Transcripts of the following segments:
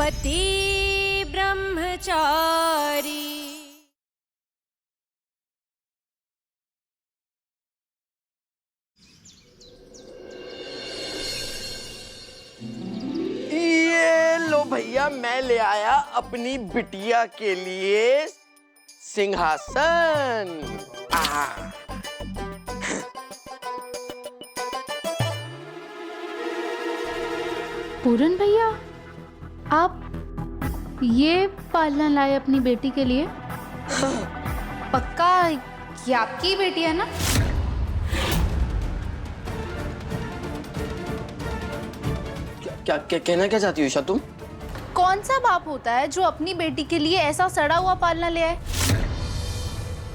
पति ब्रह्मचारी। ये लो भैया, मैं ले आया अपनी बिटिया के लिए सिंहासन। पूरन भैया, आप ये पालना लाए अपनी बेटी के लिए? पक्का ये आपकी बेटी है ना? क्या कहना क्या चाहती हो ईशा तुम? कौन सा बाप होता है जो अपनी बेटी के लिए ऐसा सड़ा हुआ पालना ले आए?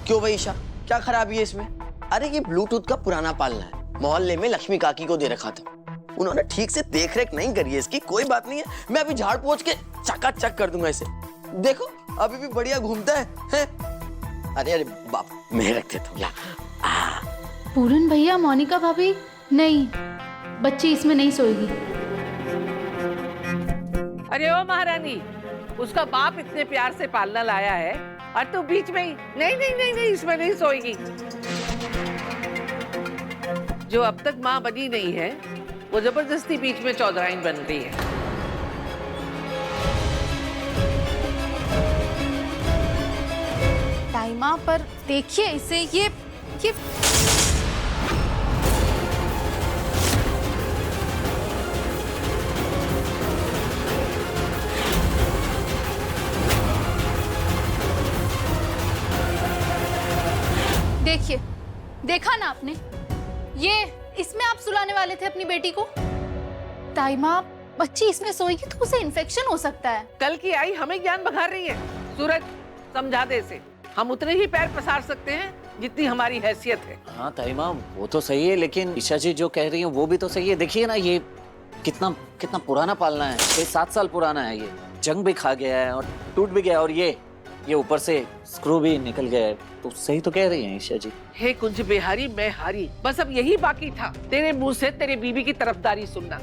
क्यों भाई ईशा, क्या खराबी है इसमें? अरे ये ब्लूटूथ का पुराना पालना है, मोहल्ले में लक्ष्मी काकी को दे रखा था। उन्होंने ठीक से देख रेख नहीं करी है इसकी। कोई बात नहीं है, मैं अभी झाड़ पोंछ के चकाचक कर दूंगा इसे। देखो अभी भी बढ़िया घूमता है? अरे अरे बाप, मैं रख देता हूँ। पूरन भैया, मोनिका भाभी, नहीं, बच्ची इसमें नहीं सोएगी। अरे ओ महारानी, उसका बाप इतने प्यार से पालना लाया है और तू बीच में ही नहीं नहीं नहीं नहीं इसमें नहीं सोएगी। जो अब तक माँ बनी नहीं है वो जबरदस्ती बीच में चौधराइन बन रही है। टाइमा, पर देखिए इसे, ये देखिए, देखा ना आपने? ये इसमें आप सुलाने वाले थे अपनी बेटी को। टाइमा, बच्ची इसमें सोएगी तो उसे इन्फेक्शन हो सकता है। कल की आई हमें ज्ञान बघार रही है। सूरज, समझा दे इसे। हम उतने ही पैर पसार सकते हैं जितनी हमारी हैसियत है। हाँ ताईमा, वो तो सही है, लेकिन ईशा जी जो कह रही हैं वो भी तो सही है। देखिए ना, ये कितना कितना पुराना पालना है, 6-7 साल पुराना है। ये जंग भी खा गया है और टूट भी गया, और ये ऊपर से स्क्रू भी निकल गया है। तो सही तो कह रही हैं ईशा जी। हे कुंज बिहारी, मैं हारी। बस अब यही बाकी था, तेरे मुंह से तेरे बीबी की तरफदारी सुनना।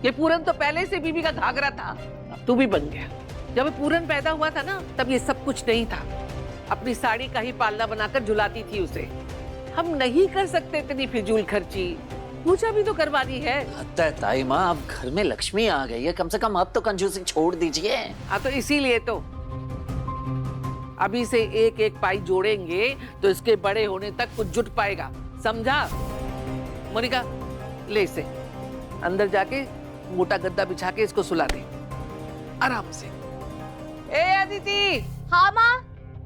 ये पूरन तो पहले से बीबी का घाघरा था, तू भी बन गया। जब पूरन पैदा हुआ था ना, तब ये सब कुछ नहीं था। अपनी साड़ी का ही पालना बनाकर झुलाती थी उसे। हम नहीं कर सकते इतनी फिजूल खर्ची। पूजा भी तो करवानी है। लगता है ताईमा, अब घर में लक्ष्मी आ गई है, कम से कम अब तो कंजूसी छोड़ दीजिए। हाँ, तो इसीलिए तो अभी से एक एक पाई जोड़ेंगे तो इसके बड़े होने तक कुछ जुट पाएगा, समझा? मोनिका, ले इसे अंदर जाके मोटा गद्दा बिछा के इसको सुला दे आराम से। ए अदिति। हाँ माँ।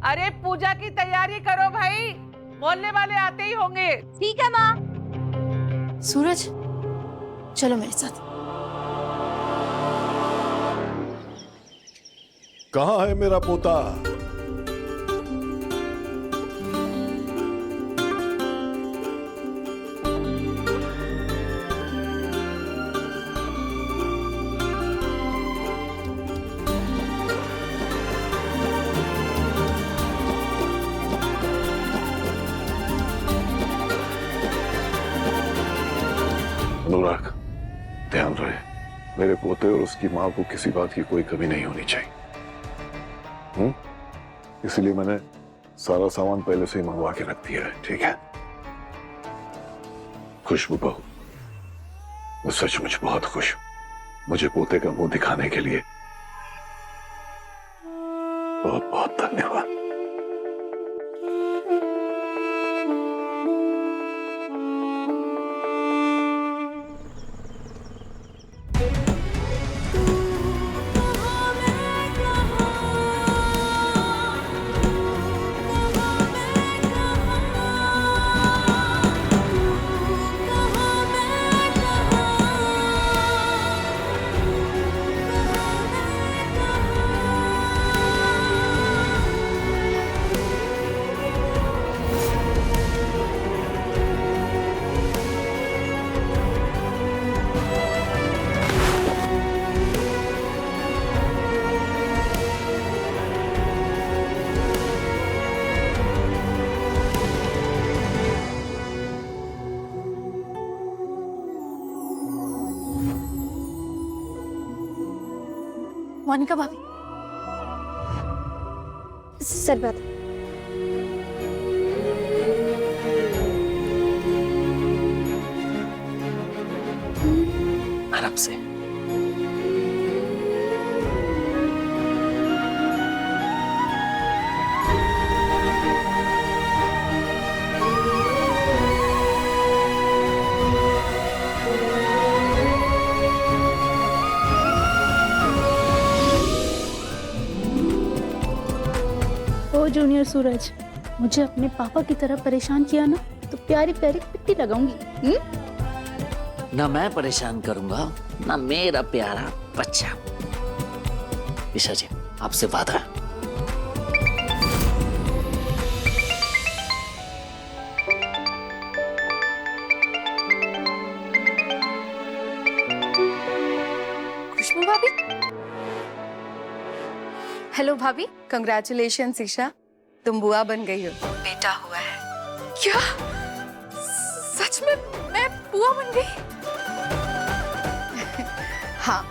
अरे पूजा की तैयारी करो भाई, मोहल्ले वाले आते ही होंगे। ठीक है माँ। सूरज, चलो मेरे साथ। कहाँ है मेरा पोता? अनुराग, ध्यान रहे, मेरे पोते और उसकी माँ को किसी बात की कोई कमी नहीं होनी चाहिए। इसलिए मैंने सारा सामान पहले से ही मंगवा के रख दिया है, ठीक है? खुशबू बहू, मैं सचमुच बहुत खुश हूं। मुझे पोते का मुंह दिखाने के लिए बहुत बहुत धन्यवाद। मोनिका भाभी, सर बात। आराम से। ओ जूनियर सूरज, मुझे अपने पापा की तरह परेशान किया ना तो प्यारी प्यारी पिट्टी लगाऊंगी। ना मैं परेशान करूंगा, ना मेरा प्यारा बच्चा। ईशा जी, आपसे वादा है। खुशबू भाभी। हेलो भाभी, कंग्रेचुलेशन ईशा, तुम बुआ बन गई हो, बेटा हुआ है। क्या सच में मैं बुआ बन गई? हाँ।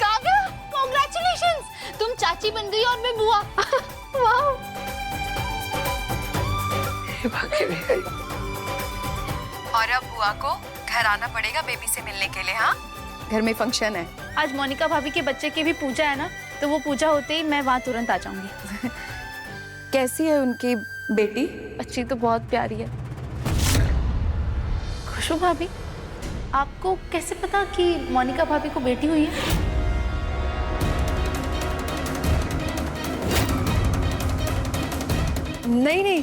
काव्या, कांग्रेचुलेशंस, तुम चाची बन गई और मैं बुआ। वाह। और अब बुआ को घर आना पड़ेगा बेबी से मिलने के लिए। हाँ, घर में फंक्शन है। आज मोनिका भाभी के बच्चे की भी पूजा है ना, तो वो पूजा होते ही मैं वहाँ तुरंत आ जाऊंगी। कैसी है उनकी बेटी? बच्ची तो बहुत प्यारी है। खुशबू भाभी, आपको कैसे पता कि मोनिका भाभी को बेटी हुई है? नहीं नहीं,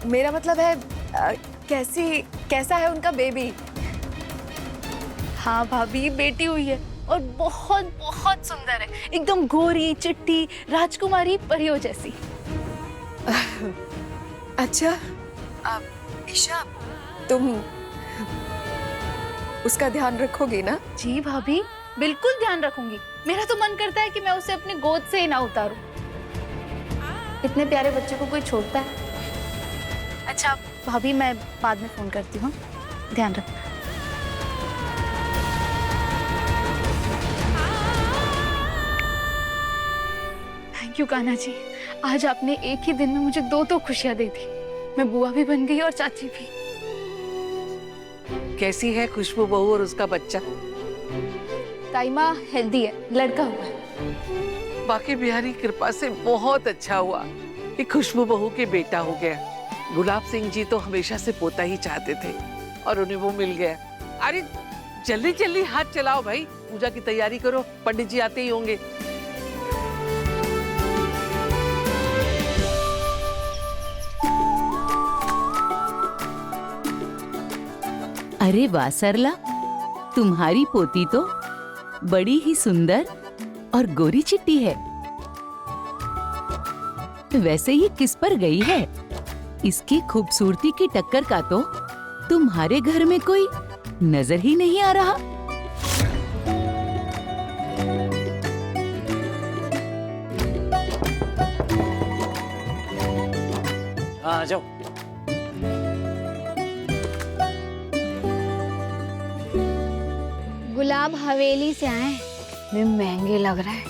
मेरा मतलब है कैसा है उनका बेबी? हाँ भाभी, बेटी हुई है और बहुत बहुत सुंदर है, एकदम गोरी चिट्टी राजकुमारी परियों जैसी। अच्छा, ईशा तुम उसका ध्यान रखोगी ना? जी भाभी, बिल्कुल ध्यान रखूंगी। मेरा तो मन करता है कि मैं उसे अपनी गोद से ही ना उतारूं। इतने प्यारे बच्चे को कोई छोड़ता है? अच्छा भाभी, मैं बाद में फोन करती हूँ, ध्यान रखना। थैंक यू कान्हा जी, आज आपने एक ही दिन में मुझे दो खुशियां दे दी। मैं बुआ भी बन गई और चाची भी। कैसी है खुशबू बहू और उसका बच्चा? ताई माँ हेल्दी है, लड़का हुआ है। बाकी बिहारी कृपा से बहुत अच्छा हुआ कि खुशबू बहू के बेटा हो गया। गुलाब सिंह जी तो हमेशा से पोता ही चाहते थे और उन्हें वो मिल गया। अरे जल्दी जल्दी हाथ चलाओ भाई, पूजा की तैयारी करो, पंडित जी आते ही होंगे। अरे वाह सरला, तुम्हारी पोती तो बड़ी ही सुंदर और गोरी चिट्टी है। वैसे ये किस पर गई है? इसकी खूबसूरती की टक्कर का तो तुम्हारे घर में कोई नजर ही नहीं आ रहा। हाँ, आ जाओ। गुलाब हवेली से आए, वे महंगे लग रहे हैं।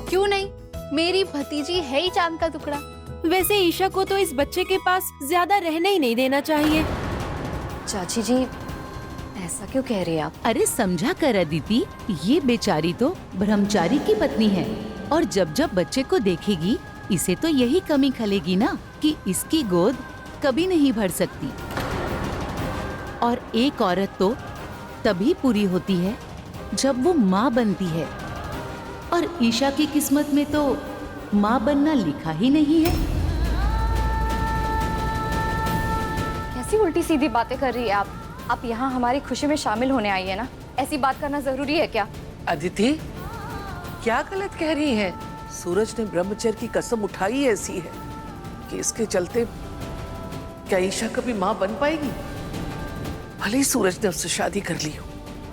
क्यों नहीं, मेरी भतीजी है ही चांद का टुकड़ा। वैसे ईशा को तो इस बच्चे के पास ज्यादा रहने ही नहीं देना चाहिए। चाची जी, ऐसा क्यों कह रही हैं आप? अरे समझा कर अदिति, ये बेचारी तो ब्रह्मचारी की पत्नी है और जब जब बच्चे को देखेगी इसे तो यही कमी खलेगी ना कि इसकी गोद कभी नहीं भर सकती। और एक औरत तो तभी पूरी होती है जब वो माँ बनती है, और ईशा की किस्मत में तो माँ बनना लिखा ही नहीं है। कैसी उल्टी सीधी बातें कर रही है आप? आप यहाँ हमारी खुशी में शामिल होने आई है ना, ऐसी बात करना जरूरी है क्या? अदिति, क्या गलत कह रही है? सूरज ने ब्रह्मचर्य की कसम उठाई ऐसी है कि इसके चलते क्या ईशा कभी माँ बन पाएगी? भले ही सूरज ने उससे शादी कर ली हो,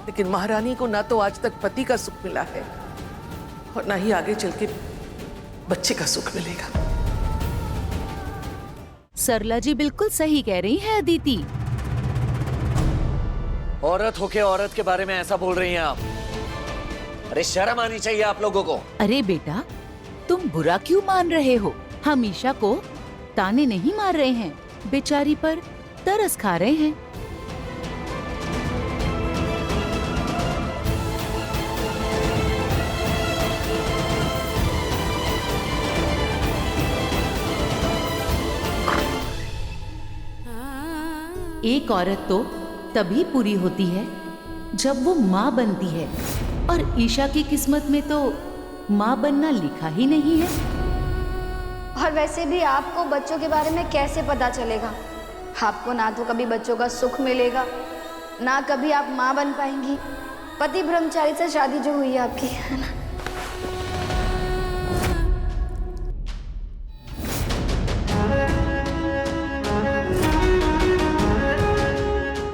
लेकिन महारानी को ना तो आज तक पति का सुख मिला है और ना ही आगे चल के बच्चे का सुख मिलेगा। सरला जी बिल्कुल सही कह रही है अदिति। औरत होके औरत के बारे में ऐसा बोल रही हैं आप? अरे शर्म आनी चाहिए आप लोगों को। अरे बेटा, तुम बुरा क्यों मान रहे हो? हम ईशा को ताने नहीं मार रहे हैं, बेचारी पर तरस खा रहे हैं। एक औरत तो तभी पूरी होती है जब वो माँ बनती है, और ईशा की किस्मत में तो माँ बनना लिखा ही नहीं है। और वैसे भी आपको बच्चों के बारे में कैसे पता चलेगा? आपको ना तो कभी बच्चों का सुख मिलेगा, ना कभी आप माँ बन पाएंगी। पति ब्रह्मचारी से शादी जो हुई है आपकी, है ना?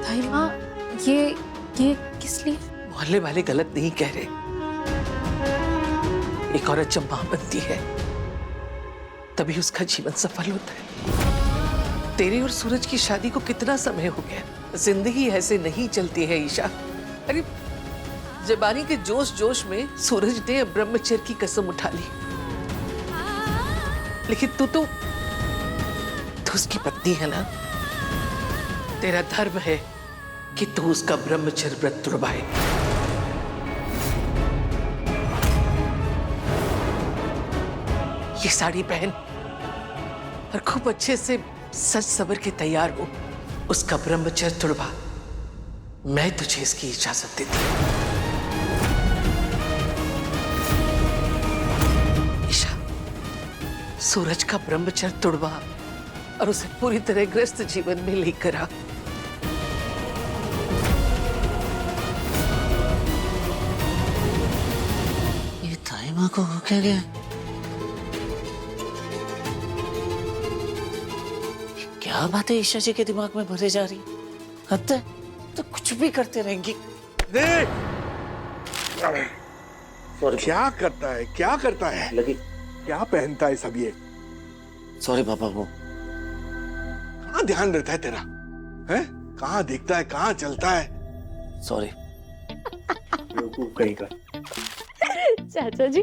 भाई माँ, ये किस लिए? मोहल्ले वाले गलत नहीं कह रहे। एक औरत जब मां बनती है तभी उसका जीवन सफल होता है। तेरे और सूरज की शादी को कितना समय हो गया। जिंदगी ऐसे नहीं चलती है ईशा। अरे जवानी के जोश जोश में सूरज ने ब्रह्मचर्य की कसम उठा ली, लेकिन तू उसकी पत्नी है ना। तेरा धर्म है कि तू उसका ब्रह्मचर्य व्रत तुड़वाए। ये साड़ी पहन और खूब अच्छे से सज सवर के तैयार हो, उसका ब्रह्मचर्य तुड़वा। मैं तुझे इसकी इजाजत देती हूँ। ईशा, सूरज का ब्रह्मचर्य तुड़वा और उसे पूरी तरह ग्रस्त जीवन में लेकर आ। ये ताइमा को हो क्या गया? क्या बातें ईशा जी के दिमाग में भरे जा रही? हद है, तो कुछ भी करते रहेंगी। क्या करता है, क्या करता है? लगी क्या पहनता है सब ये? सॉरी पापा, वो कहाँ ध्यान रहता है तेरा? हैं? कहाँ दिखता है, कहाँ चलता है? सॉरी। कहीं का चाचा जी,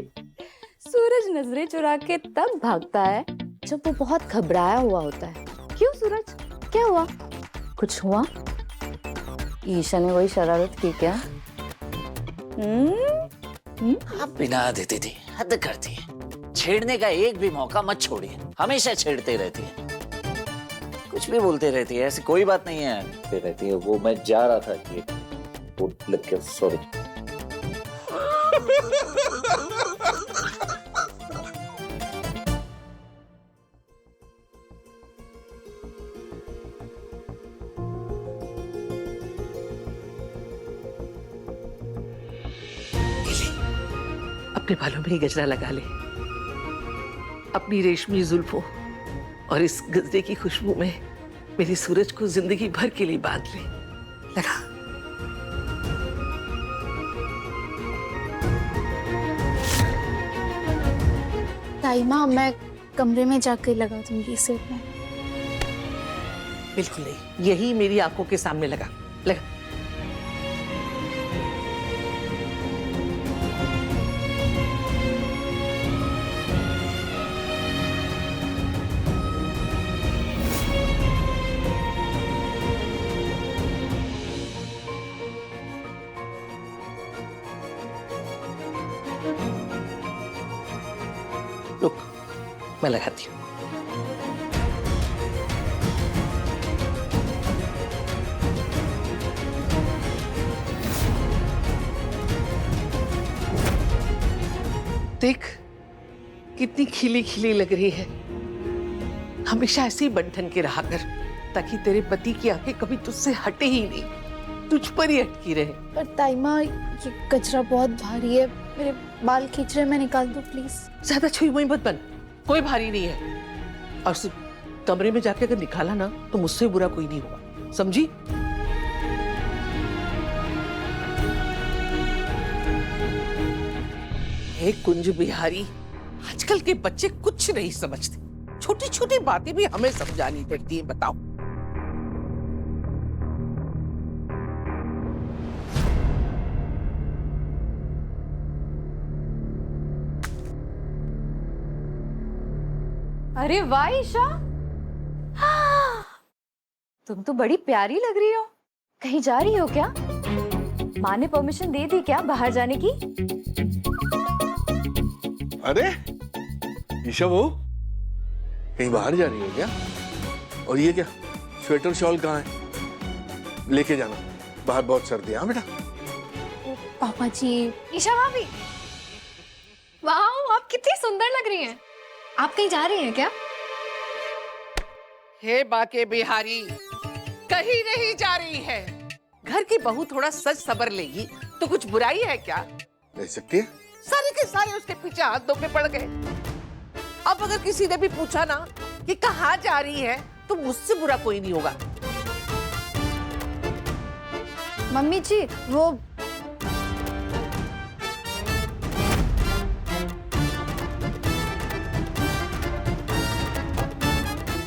सूरज नजरें चुरा के तब भागता है जब वो बहुत घबराया हुआ होता है। क्यों सूरज, क्या हुआ? कुछ हुआ? ईशा ने वही शरारत की क्या? आप बिना देती थी, हद करती है। छेड़ने का एक भी मौका मत छोड़िए, हमेशा छेड़ते रहती है, कुछ भी बोलते रहती है। ऐसी कोई बात नहीं है, रहती है। वो मैं जा रहा था कि वो लग गया, सॉरी। अपने बालों में ही गजरा लगा ले, अपनी रेशमी जुल्फों और इस गजरे की खुशबू में मेरी सूरज को जिंदगी भर के लिए बांध ले। लगा। ताई माँ, मैं कमरे में जाकर लगा दूंगी इसे। बिल्कुल नहीं, यही मेरी आंखों के सामने लगा। लगा। रुक, मैं लगाती हूँ। देख कितनी खिली खिली लग रही है। हमेशा ऐसे ही बंधन के रहा कर, ताकि तेरे पति की आंखें कभी तुझसे हटे ही नहीं, तुझ पर ही अटकी रहे। पर ताई माँ, ये गजरा बहुत भारी है, मेरे बाल खींच रहे, मैं निकाल दूं प्लीज? ज्यादा छुई मुई मत बन, कोई भारी नहीं है। और कमरे में जाके अगर निकाला ना तो मुझसे बुरा कोई नहीं होगा, समझी? हे कुंज बिहारी, आजकल के बच्चे कुछ नहीं समझते, छोटी छोटी बातें भी हमें समझानी पड़ती हैं। बताओ, अरे वाह ईशा, तुम तो बड़ी प्यारी लग रही हो। कहीं जा रही हो क्या? माँ ने परमिशन दे दी क्या बाहर जाने की? अरे ईशा वो कहीं बाहर जा रही है क्या? और ये क्या स्वेटर शॉल कहाँ है? लेके जाना, बाहर बहुत सर्दी है। हाँ बेटा। पापा जी। ईशा भाभी, वाह आप कितनी सुंदर लग रही हैं। आप कहीं जा रही हैं क्या? हे बाके बिहारी, कहीं नहीं जा रही है। घर की बहू थोड़ा सच सबर लेगी तो कुछ बुराई है क्या? ले सकती है। सारे के सारे उसके पीछे हाथ धो के पड़ गए। अब अगर किसी ने भी पूछा ना कि कहाँ जा रही है तो मुझसे बुरा कोई नहीं होगा। मम्मी जी वो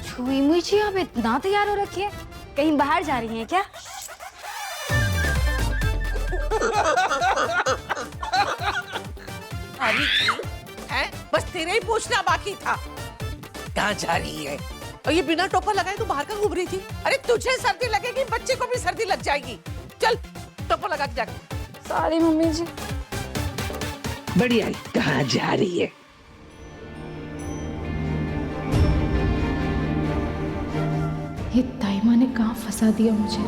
छुई मुई जी, आप इतना तैयार हो रखी है, कहीं बाहर जा रही हैं क्या? अरे है बस तेरे ही पूछना बाकी था, कहाँ जा रही है? और ये बिना टोपा लगाए तो बाहर का घूम रही थी। अरे तुझे सर्दी लगेगी, बच्चे को भी सर्दी लग जाएगी। चल टोपा लगा के जाके। सॉरी मम्मी जी। बढ़िया, कहाँ जा रही है? ये ताइमा ने कहाँ फंसा दिया मुझे।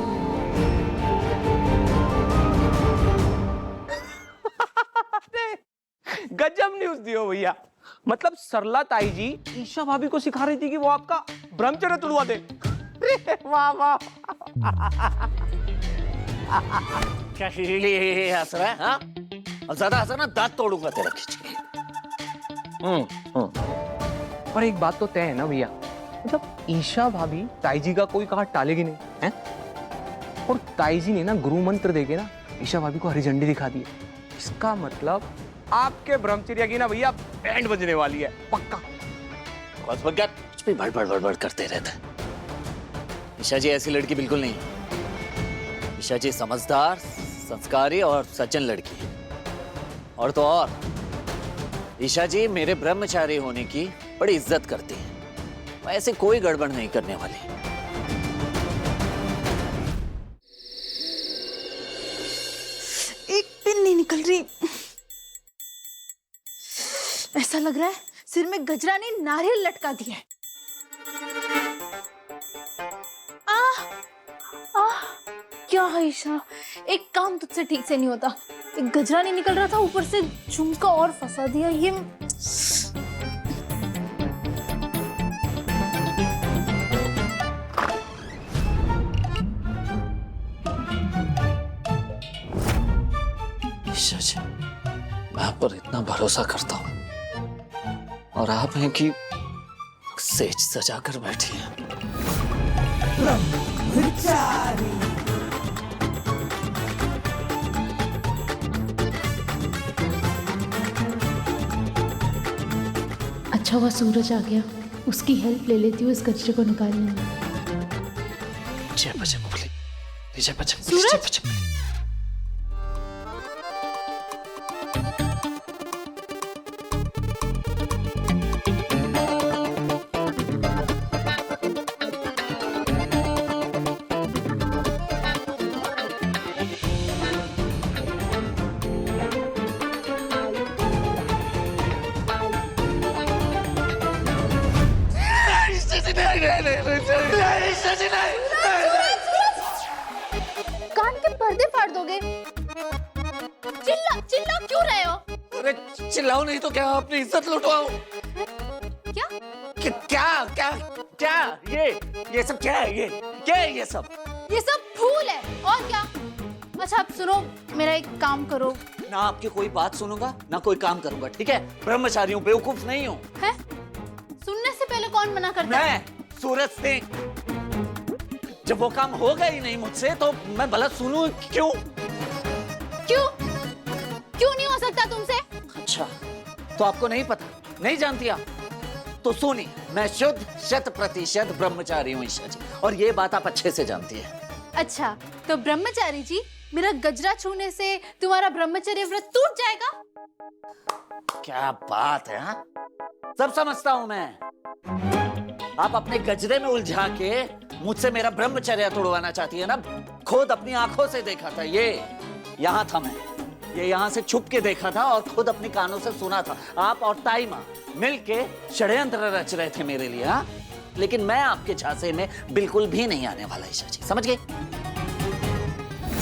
गजब न्यूज दियो भैया। मतलब सरला ताई जी ईशा भाभी को सिखा रही थी कि वो आपका ब्रह्मचर्य तुड़वा दे। वाह वाह। क्या ये हंस रहा है? हाँ? और ज्यादा हंसा ना दांत तोड़ूंगा तेरा खींच के। पर एक बात तो तय है ना भैया, मतलब ईशा भाभी ताई जी का कोई कहा टालेगी नहीं है। और ताई जी ने ना गुरु मंत्र देके ना ईशा भाभी को हरी झंडी दिखा दी है। इसका मतलब आपके ब्रह्मचर्य की ना भैया बैंड बजने वाली है पक्का। बस बग्गा कुछ भी बड़ करते रहता है। ईशा जी ऐसी लड़की बिल्कुल नहीं। ईशा जी समझदार, संस्कारी और सज्जन लड़की है। और तो और ईशा जी मेरे ब्रह्मचारी होने की बड़ी इज्जत करती है। ऐसे कोई गड़बड़ नहीं करने वाली। एक पिन नहीं निकल रही। ऐसा लग रहा है सिर में गजरा ने नारियल लटका दिया है। क्या है ईशा, एक काम तुझसे ठीक से नहीं होता। एक गजरा नहीं निकल रहा था, ऊपर से झुमका और फंसा दिया। ये ईशा जी मैं आप पर इतना भरोसा करता हूँ और आप हैं कि सेज सजा कर बैठी हैं। अच्छा हुआ सूरज आ गया, उसकी हेल्प ले लेती हूँ इस कचरे को निकालने में। जय बजरंगबली, जय बजरंगबली, सूरज? जय बजरंगबली। कान के पर्दे फाड़ दोगे। चिल्ला चिल्ला क्यों रहे हो? अरे चिल्लाओ नहीं तो क्या अपनी इज्जत लुटवाओ? क्या क्या क्या क्या ये सब क्या है? ये क्या है ये सब? ये सब फूल है और क्या। अच्छा आप सुनो, मेरा एक काम करो। ना आपकी कोई बात सुनूंगा ना कोई काम करूंगा, ठीक है? ब्रह्मचारी हूँ, बेवकूफ नहीं हूँ। है सुनने से पहले कौन मना करता है? मैं सूरज सिंह। जब वो काम होगा ही नहीं मुझसे तो मैं भला सुनूं क्यों? क्यों क्यों नहीं हो सकता तुमसे? अच्छा तो आपको नहीं पता, नहीं जानती आप? तो सुनिए, मैं शुद्ध 100% ब्रह्मचारी हूँ ईशा जी, और ये बात आप अच्छे से जानती है। अच्छा तो ब्रह्मचारी जी मेरा गजरा छूने से तुम्हारा ब्रह्मचर्य व्रत टूट जाएगा? क्या बात है, हाँ? सब समझता हूं मैं। आप अपने गजरे में उलझा के मुझसे मेरा ब्रह्मचर्य तोड़वाना चाहती है ना? खुद अपनी आंखों से देखा था, ये यहाँ था मैं, ये यहाँ से छुप के देखा था और खुद अपनी कानों से सुना था। आप और ताई माँ मिलके षड्यंत्र रच रहे थे मेरे लिए, हाँ? लेकिन मैं आपके झांसे में बिल्कुल भी नहीं आने वाला ईशा जी, समझ गए?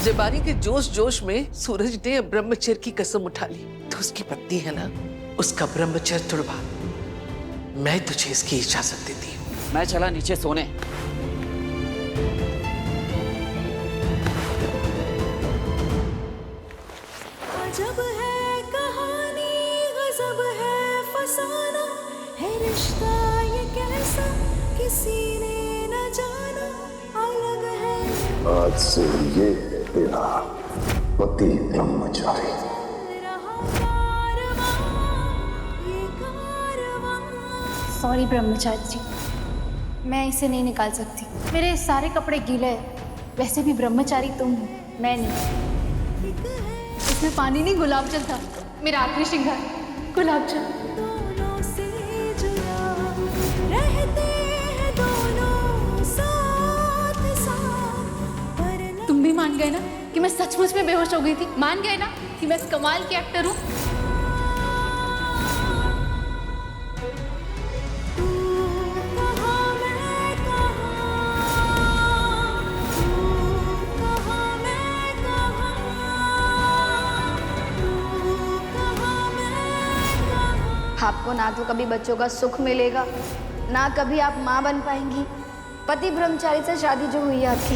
जबानी के जोश जोश में सूरज ने ब्रह्मचर्य की कसम उठा ली, तो उसकी पत्नी है ना, उसका ब्रह्मचर्य तोड़वा। मैं तुझे इसकी इजाजत देती हूँ। मैं चला नीचे सोने। अजब है कहानी, गजब है फसाना, है रिश्ता ये कैसा किसी ने न जाना, अलग है। आज से ये है तेरा पति ब्रह्मचारी। सॉरी ब्रह्मचारी जी, मैं इसे नहीं निकाल सकती। मेरे सारे कपड़े गीले हैं। वैसे भी ब्रह्मचारी तुम हो, मैं नहीं। इसमें पानी नहीं, गुलाब जल था। मेरा आखिरी श्रृंगार गुलाब जल। दोनों से जुड़ा रहते हैं दोनों साथ साथ, वरना तुम भी मान गए ना कि मैं सचमुच में बेहोश हो गई थी? मान गए ना कि मैं कमाल की एक्टर हूँ? आपको ना तो कभी बच्चों का सुख मिलेगा, ना कभी आप माँ बन पाएंगी। पति ब्रह्मचारी से शादी जो हुई है आपकी,